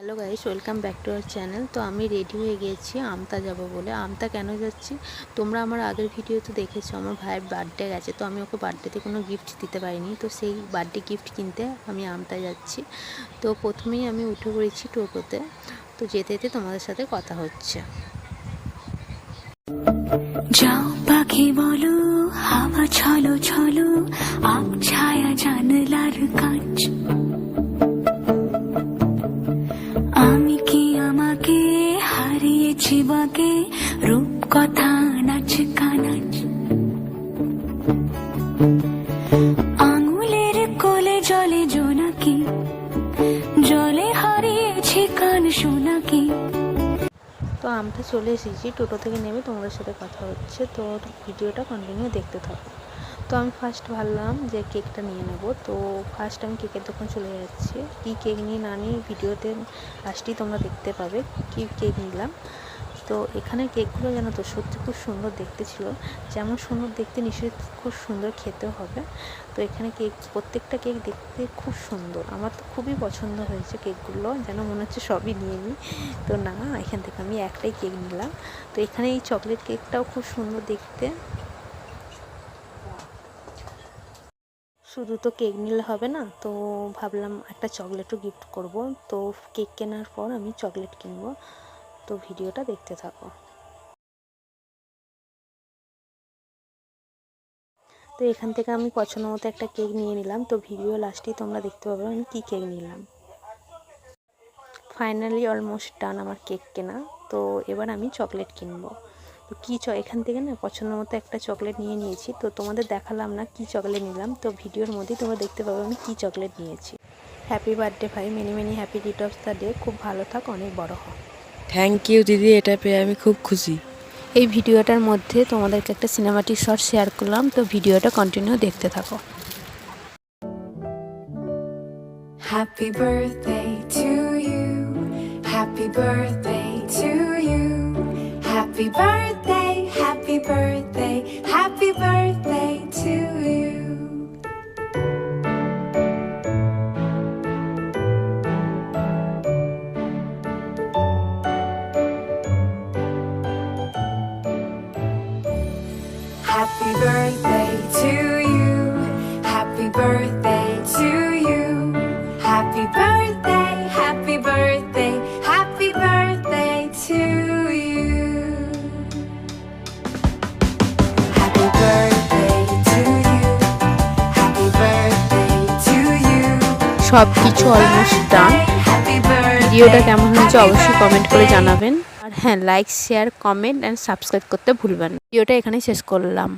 Hello guys, welcome back to our channel. তো আমি ready হয়ে গিয়েছি আমতা যাব বলে। আমতা কেন যাচ্ছি তোমরা আমার আগের ভিডিওতে দেখেছো। আমার ভাইয়ের বার্থডে গেছে, তো আমি ওকে বার্থডেতে কোনো গিফট দিতে পারিনি, তো সেই বার্থডে গিফট কিনতে আমি আমতা যাচ্ছি। তো প্রথমেই আমি উঠে পড়েছি টোটোতে। তো যেতে যেতে তোমাদের সাথে কথা হচ্ছে। যাও পাখি বলো, হাওয়া ছলো ছলো, আব ছায়া জানলার কাঁচ। আমি কি আমাকে হারিয়েছি বাকে, রূপ কথা নাচ কানাচ। আঙুলের কোলে জলে জোনাকি, জলে হারিয়েছি কান শোনাকি। তো আমতা চলে এসেছি, টোটো থেকে নেমে তোমাদের সাথে কথা হচ্ছে। তো ভিডিওটা কন্টিনিউ দেখতে থাকো। তো আমি ফার্স্ট ভাবলাম যে কেকটা নিয়ে নেব। তো ফার্স্ট আমি কেকের দোকান চলে যাচ্ছি। কী কেক নিয়ে না নিয়ে ভিডিওতে লাস্টেই তোমরা দেখতে পাবে কী কেক নিলাম। তো এখানে কেকগুলো যেন তো সত্যি খুব সুন্দর দেখতে ছিল। যেমন সুন্দর দেখতে নিশ্চয়ই খুব সুন্দর খেতেও হবে। তো এখানে কেক, প্রত্যেকটা কেক দেখতে খুব সুন্দর। আমার তো খুবই পছন্দ হয়েছে কেকগুলো, যেন মনে হচ্ছে সবই নিয়ে নিই। তো না, এখান থেকে আমি একটাই কেক নিলাম। তো এখানে এই চকলেট কেকটাও খুব সুন্দর দেখতে। শুধু তো কেক নিলে হবে না, তো ভাবলাম একটা চকলেটও গিফট করব। তো কেক কেনার পর আমি চকলেট কিনবো। তো ভিডিওটা দেখতে থাকো। তো এখান থেকে আমি পছন্দ মতো একটা কেক নিয়ে নিলাম। তো ভিডিও লাস্টেই তোমরা দেখতে পাবে আমি কী কেক নিলাম। ফাইনালি অলমোস্ট ডান আমার কেক কেনা। তো এবার আমি চকলেট কিনবো। তো এখান থেকে না পছন্দ মতো একটা চকলেট নিয়ে নিয়েছি। তো তোমাদের দেখালাম না কি চকলেট নিলাম, তো ভিডিওর মধ্যেই তোমরা দেখতে পাবে আমি কি চকলেট নিয়েছি। হ্যাপি বার্থডে ভাই, many many happy Returns the day. খুব ভালো থাক, অনেক বড় হ। থ্যাংক ইউ দিদি, এটা পেয়ে আমি খুব খুশি। এই ভিডিওটার মধ্যে তোমাদেরকে একটা সিনেমাটিক শট শেয়ার করলাম। তো ভিডিওটা কন্টিনিউ দেখতে থাকো। Happy birthday to you, happy birthday to you, happy birthday, happy birthday, happy birthday to you. Happy birthday to you, happy birthday to you, happy birthday, happy birthday, happy birthday to you. Happy birthday to you, happy birthday to you. সব কিছু almost done. Happy birthday. ভিডিওটা কেমন হয়েছে অবশ্যই comment করে জানাবেন। আর হ্যাঁ, like, share, comment and subscribe করতে ভুলবেন না। ভিডিওটা এখানেই শেষ করলাম।